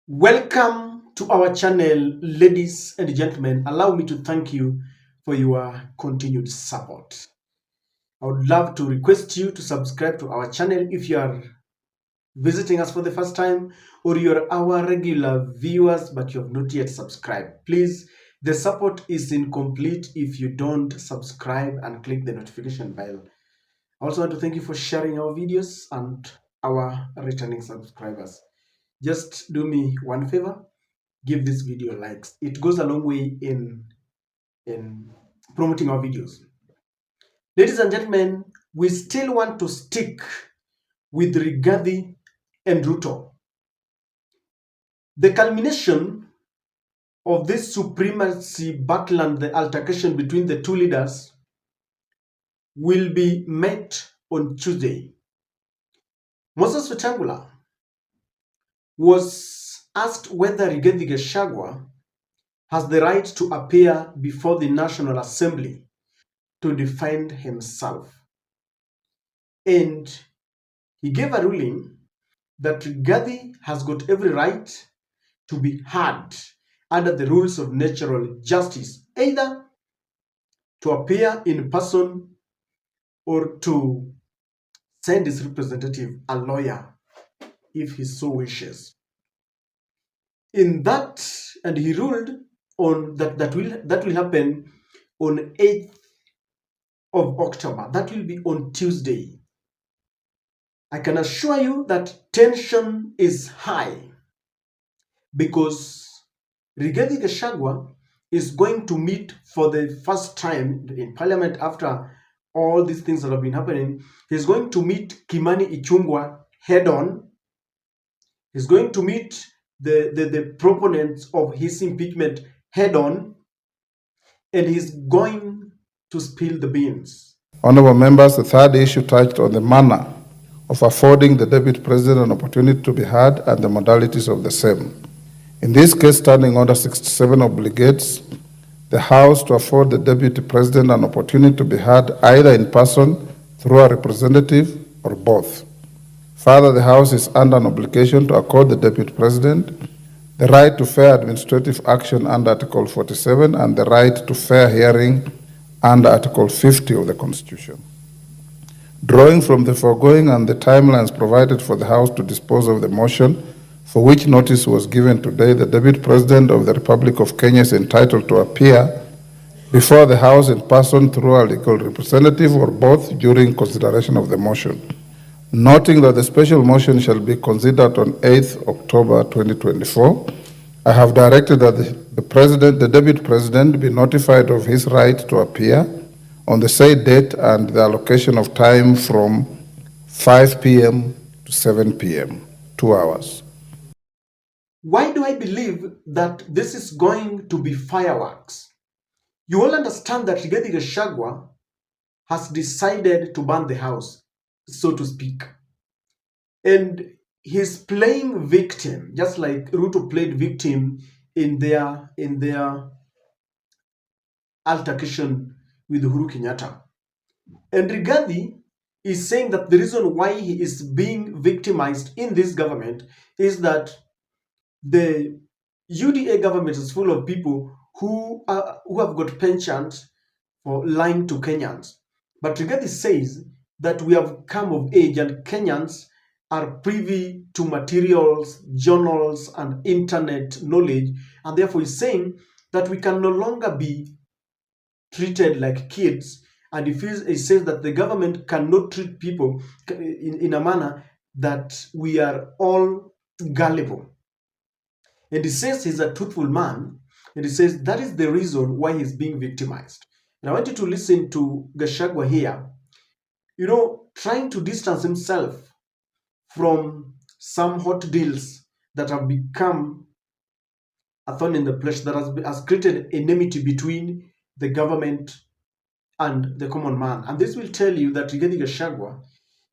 Welcome to our channel, ladies and gentlemen. Allow me to thank you for your continued support. I would love to request you to subscribe to our channel if you are visiting us for the first time or you're our regular viewers but you have not yet subscribed. Please, the support is incomplete if you don't subscribe and click the notification bell. I also want to thank you for sharing our videos and our returning subscribers. Just do me one favor, give this video likes. It goes a long way in promoting our videos. Ladies and gentlemen, we still want to stick with Rigathi and Ruto. The culmination of this supremacy battle and the altercation between the two leaders will be met on Tuesday. Moses Wetangula was asked whether Rigathi Gachagua has the right to appear before the National Assembly to defend himself. And he gave a ruling that Rigathi has got every right to be heard under the rules of natural justice, either to appear in person or to send his representative, a lawyer, if he so wishes. In that, and he ruled on that will happen on 8th of October. That will be on Tuesday. I can assure you that tension is high because Rigathi Gachagua is going to meet for the first time in Parliament after all these things that have been happening. He's going to meet Kimani Ichung'wah head on. He's going to meet the proponents of his impeachment head on, and he's going to spill the beans. Honourable members, the third issue touched on the manner of affording the Deputy President an opportunity to be heard and the modalities of the same. In this case, Standing Order 67 obligates the House to afford the Deputy President an opportunity to be heard either in person, through a representative, or both. Further, the House is under an obligation to accord the Deputy President the right to fair administrative action under Article 47 and the right to fair hearing under Article 50 of the Constitution. Drawing from the foregoing and the timelines provided for the House to dispose of the motion, for which notice was given today, the Deputy President of the Republic of Kenya is entitled to appear before the House in person through a legal representative or both during consideration of the motion. Noting that the special motion shall be considered on 8th October 2024, I have directed that the Deputy President be notified of his right to appear on the said date and the allocation of time from 5 p.m. to 7 p.m., 2 hours. Why do I believe that this is going to be fireworks? You all understand that Rigathi Gachagua has decided to burn the house, so to speak. And he's playing victim, just like Ruto played victim in their altercation with Uhuru Kenyatta. And Rigathi is saying that the reason why he is being victimized in this government is that the UDA government is full of people who have got penchant for lying to Kenyans. But Rigathi says that we have come of age and Kenyans are privy to materials, journals, and internet knowledge, and therefore he's saying that we can no longer be treated like kids. And he says that the government cannot treat people in a manner that we are all gullible. And he says he's a truthful man, and he says that is the reason why he's being victimized. And I want you to listen to Gachagua here, trying to distance himself from some hot deals that have become a thorn in the flesh, that has created enmity between the government and the common man. And this will tell you that Rigathi Gachagua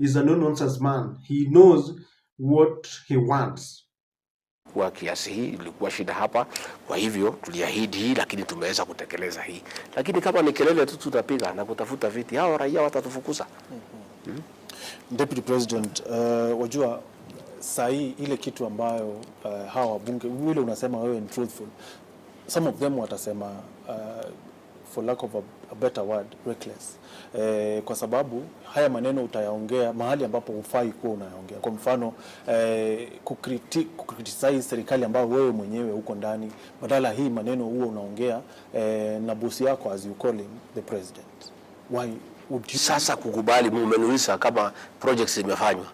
is a no-nonsense man. He knows what he wants. Kwa kiasi hii ilikuwa shida hapa, kwa hivyo tuliahidi hii, lakini tumeweza kutekeleza hii. Lakini kama ni kelele tu tutapiga na kutafuta viti, hao raia watatufukuza. Deputy President, wajua Sahi ile kitu ambayo hawa wabunge vile unasema wewe ni truthful, some of them watasema for lack of a better word reckless, kwa sababu haya maneno utayaongea mahali ambapo hufai kuwa unayaongea. Kwa mfano criticize serikali ambayo wewe mwenyewe uko ndani, badala hii maneno huo unaongea na bosi yako, as you call him, the president. Why would you... Sasa kukubali mmenuisa kama projects zimefanywa,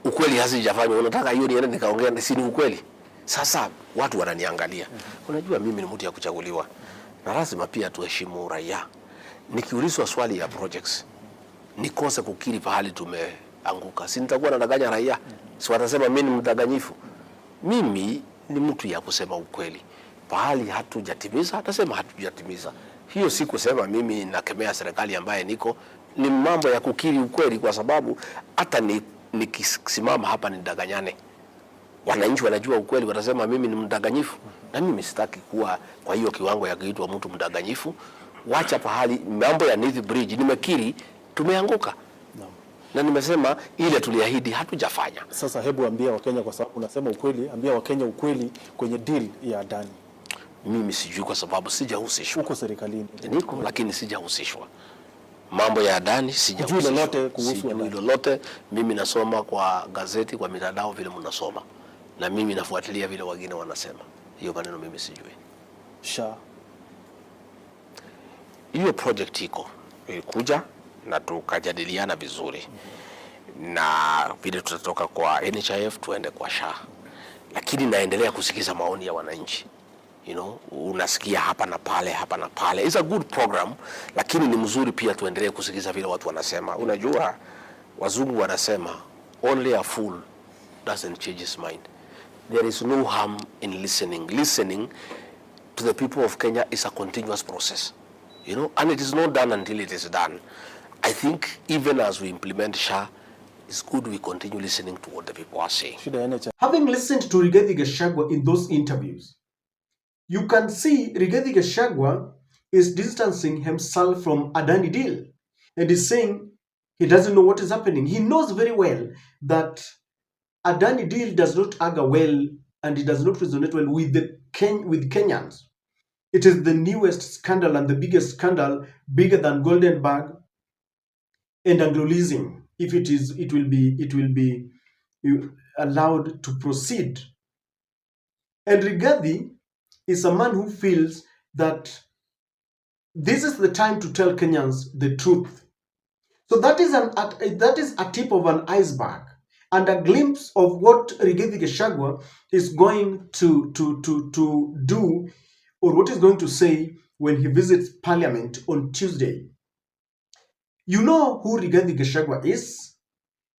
ukweli hazijafanywa, unataka hiyo niende nikaongea si ni ukweli? Sasa watu wananiangalia. Unajua mimi ni mtu ya kuchaguliwa, na lazima pia tuheshimu raia. Nikiulizwa swali ya projects nikose kukiri pahali tumeanguka, si nitakuwa nadanganya raia? Si watasema mimi ni mdanganyifu? Mimi ni mtu ya kusema ukweli. Pahali hatujatimiza atasema hatujatimiza. Hiyo si kusema mimi nakemea serikali ambaye niko, ni mambo ya kukiri ukweli, kwa sababu hata nikisimama hapa nidanganyane, wananchi wanajua ukweli, watasema mimi ni mdanganyifu. Na mimi sitaki kuwa kwa hiyo kiwango ya kuitwa mtu mdanganyifu. Wacha pahali mambo ya Nithi Bridge nimekiri tumeanguka. Na nimesema ile tuliahidi hatujafanya. Sasa hebu ambia Wakenya, kwa sababu unasema ukweli, ambia Wakenya ukweli kwenye deal ya Adani. Mimi sijui kwa sababu sijahusishwa. Uko serikalini. Niko lakini sijahusishwa. Mambo ya Adani sijahusishwa. Sijui lolote kuhusu Adani. Lolote, mimi nasoma kwa gazeti, kwa mitandao vile mnasoma. Na mimi nafuatilia vile wengine wanasema. Hiyo maneno mimi sijui. Hiyo project iko ilikuja na tukajadiliana vizuri. Na vile tutatoka kwa NHIF tuende kwa SHA. Lakini naendelea kusikiza maoni ya wananchi. Unasikia hapa na pale, hapa na pale. It's a good program, lakini ni mzuri pia tuendelee kusikiza vile watu wanasema. Unajua wazungu wanasema only a fool doesn't change his mind. There is no harm in listening. Listening to the people of Kenya is a continuous process. And it is not done until it is done. I think even as we implement SHA, it's good we continue listening to what the people are saying. Having listened to Rigathi Gachagua in those interviews, you can see Rigathi Gachagua is distancing himself from Adani deal and is saying he doesn't know what is happening. He knows very well that Adani deal does not augur well and it does not resonate well with Kenyans. It is the newest scandal and the biggest scandal, bigger than Golden Bag and Anglo-leasing. If it will be allowed to proceed. And Rigathi is a man who feels that this is the time to tell Kenyans the truth. So that is a tip of an iceberg and a glimpse of what Rigathi Gachagua is going to do, or what he's going to say when he visits Parliament on Tuesday. You know who Rigathi Gachagua is?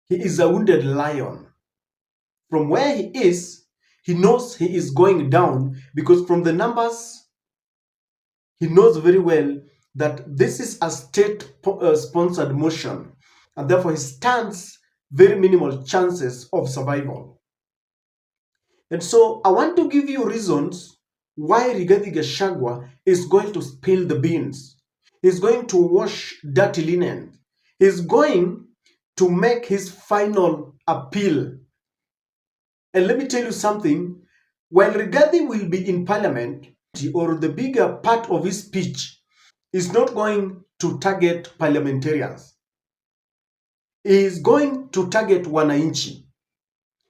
He is a wounded lion. From where he is, he knows he is going down, because from the numbers, he knows very well that this is a state-sponsored motion, and therefore he stands very minimal chances of survival. And so I want to give you reasons why Rigathi Gachagua is going to spill the beans. He's going to wash dirty linen. He's going to make his final appeal. And let me tell you something, while Rigathi will be in Parliament, or the bigger part of his speech is not going to target parliamentarians. He is going to target wananchi.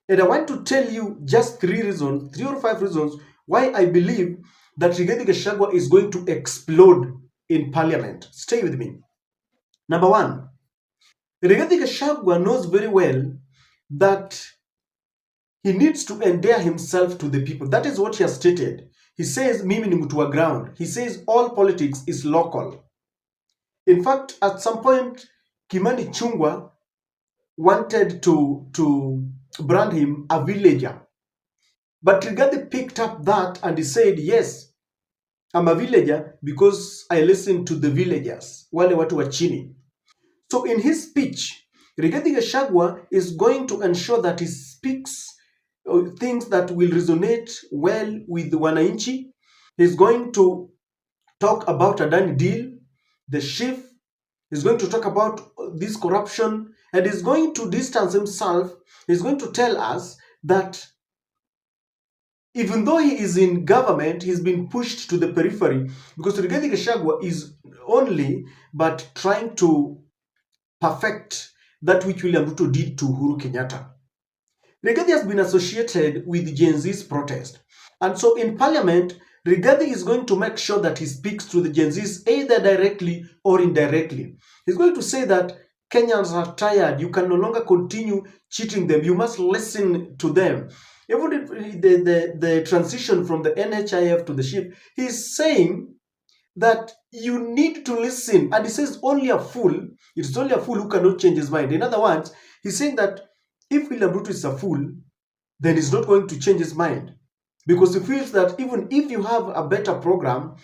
And I want to tell you just 3 or 5 reasons why I believe that Rigathi Gachagua is going to explode in Parliament. Stay with me. Number 1, Rigathi Gachagua knows very well that he needs to endear himself to the people. That is what he has stated. He says, mimi ni mtu wa ground. He says all politics is local. In fact, at some point, Kimani Chungwa wanted to brand him a villager. But Rigathi picked up that and he said, yes, I'm a villager because I listen to the villagers, wale watu wa chini. So in his speech, Rigathi Gachagua is going to ensure that he speaks things that will resonate well with the wananchi. He's going to talk about Adani deal, the shift. He's going to talk about this corruption, and he's going to distance himself. He's going to tell us that even though he is in government, he's been pushed to the periphery because Rigathi Gachagua is only but trying to perfect that which William Ruto did to Uhuru Kenyatta. Rigathi has been associated with Gen Z's protest. And so in parliament, Rigathi is going to make sure that he speaks to the Gen Zs either directly or indirectly. He's going to say that Kenyans are tired. You can no longer continue cheating them. You must listen to them. Even the transition from the NHIF to the SHIP, he's saying that you need to listen. And he says only a fool, it's only a fool who cannot change his mind. In other words, he's saying that if William Ruto is a fool, then he's not going to change his mind. Because he feels that even if you have a better program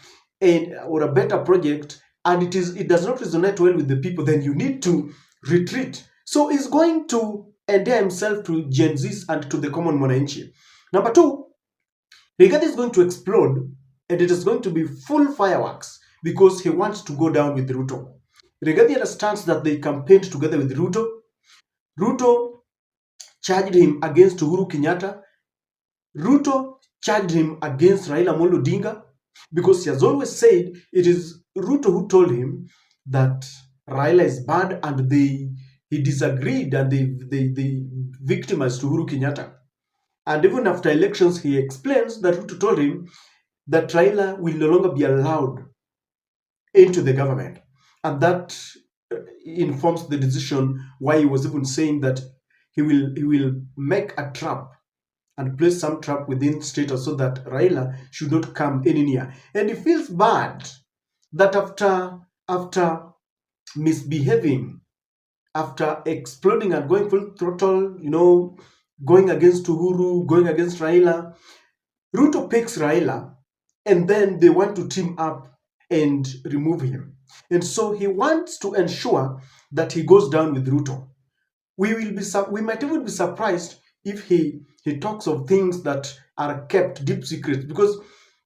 or a better project and it does not resonate well with the people, then you need to retreat. So he's going to endear himself to Gen Zs and to the common mwananchi. Number two, Rigathi is going to explode and it is going to be full fireworks because he wants to go down with Ruto. Rigathi understands that they campaigned together with Ruto. Ruto charged him against Uhuru Kenyatta. Ruto charged him against Raila Amolo Odinga because he has always said it is Ruto who told him that Raila is bad and he disagreed and they victimized Uhuru Kenyatta. And even after elections, he explains that Ruto told him that Raila will no longer be allowed into the government. And that informs the decision why he was even saying that he will make a trap and place some trap within status so that Raila should not come any near. And he feels bad that after misbehaving, after exploding and going full throttle, going against Uhuru, going against Raila, Ruto picks Raila and then they want to team up and remove him. And so he wants to ensure that he goes down with Ruto. We might even be surprised if he talks of things that are kept deep secrets, because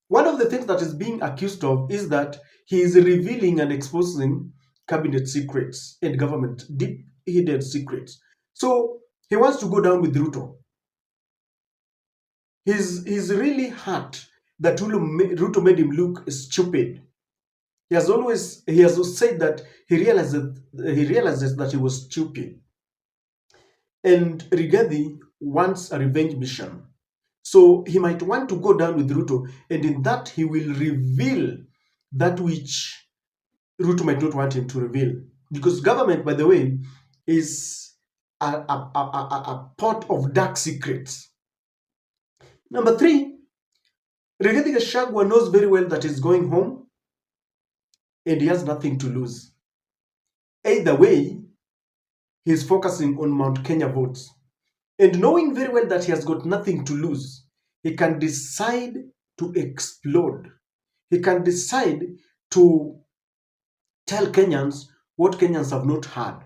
one of the things that is being accused of is that he is revealing and exposing cabinet secrets and government deep hidden secrets. So he wants to go down with Ruto. He's really hurt that Ruto made him look stupid. He has said that he realizes that he was stupid. And Rigathi wants a revenge mission. So he might want to go down with Ruto, and in that he will reveal that which Ruto might not want him to reveal. Because government, by the way, is a pot of dark secrets. Number three, Rigathi Gachagua knows very well that he's going home and he has nothing to lose. Either way, he's focusing on Mount Kenya votes. And knowing very well that he has got nothing to lose, he can decide to explode. He can decide to tell Kenyans what Kenyans have not heard.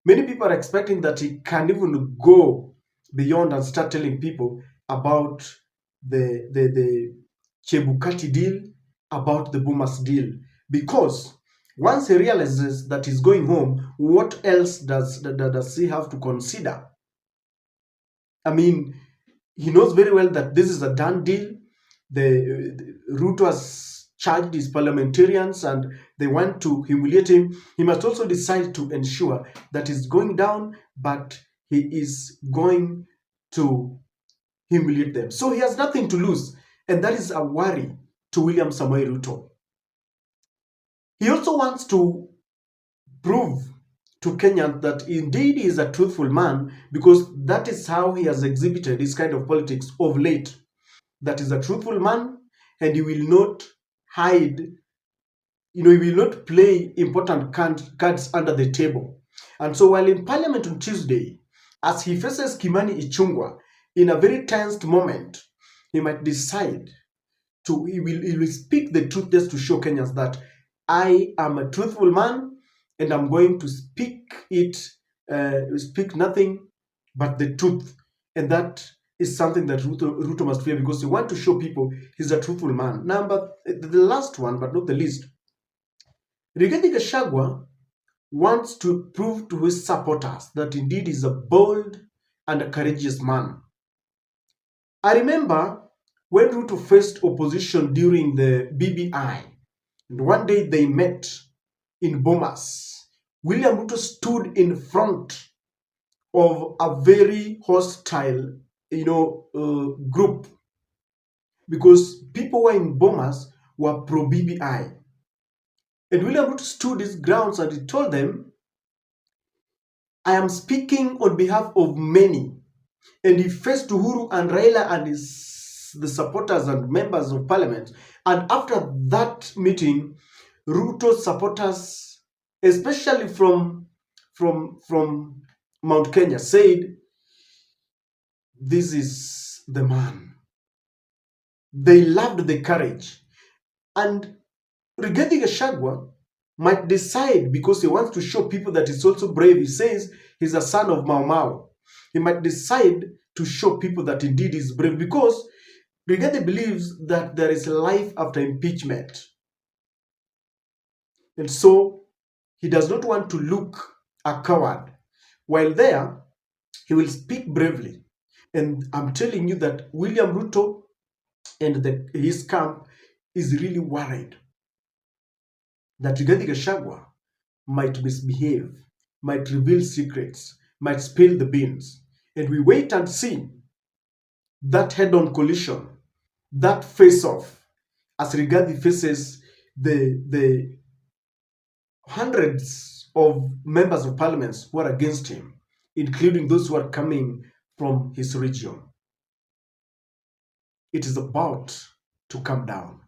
Many people are expecting that he can even go beyond and start telling people about the Chebukati deal, about the Bomas deal. Because once he realizes that he's going home, what else does he have to consider? I mean, he knows very well that this is a done deal. The Ruto has charged his parliamentarians and they want to humiliate him. He must also decide to ensure that he's going down, but he is going to humiliate them. So he has nothing to lose, and that is a worry to William Samoei Ruto. He also wants to prove to Kenyans that indeed he is a truthful man, because that is how he has exhibited his kind of politics of late. That is a truthful man, and he will not hide, he will not play important cards under the table. And so while in parliament on Tuesday, as he faces Kimani Ichung'wah in a very tensed moment, he might decide he will speak the truth just to show Kenyans that I am a truthful man and I'm going to speak nothing but the truth. And that is something that Ruto must fear, because he wants to show people he's a truthful man. The last one, but not the least, Rigathi Gachagua wants to prove to his supporters that indeed he's a bold and a courageous man. I remember when Ruto faced opposition during the BBI, and one day they met in Bomas. William Ruto stood in front of a very hostile, group, because people who were in Bomas were pro BBI. And William Ruto stood his grounds and he told them, I am speaking on behalf of many. And he faced Uhuru and Raila and the supporters and members of parliament. And after that meeting, Ruto supporters, especially from Mount Kenya, said, this is the man. They loved the courage. And Rigathi Gachagua might decide, because he wants to show people that he's also brave. He says he's a son of Mau Mau. He might decide to show people that indeed he's brave, because Rigathi believes that there is life after impeachment. And so he does not want to look a coward. While there, he will speak bravely. And I'm telling you that William Ruto and his camp is really worried that Rigathi Gachagua might misbehave, might reveal secrets, might spill the beans. And we wait and see that head-on collision, that face-off, as Rigathi faces the hundreds of members of parliament who are against him, including those who are coming from his region. It is about to come down.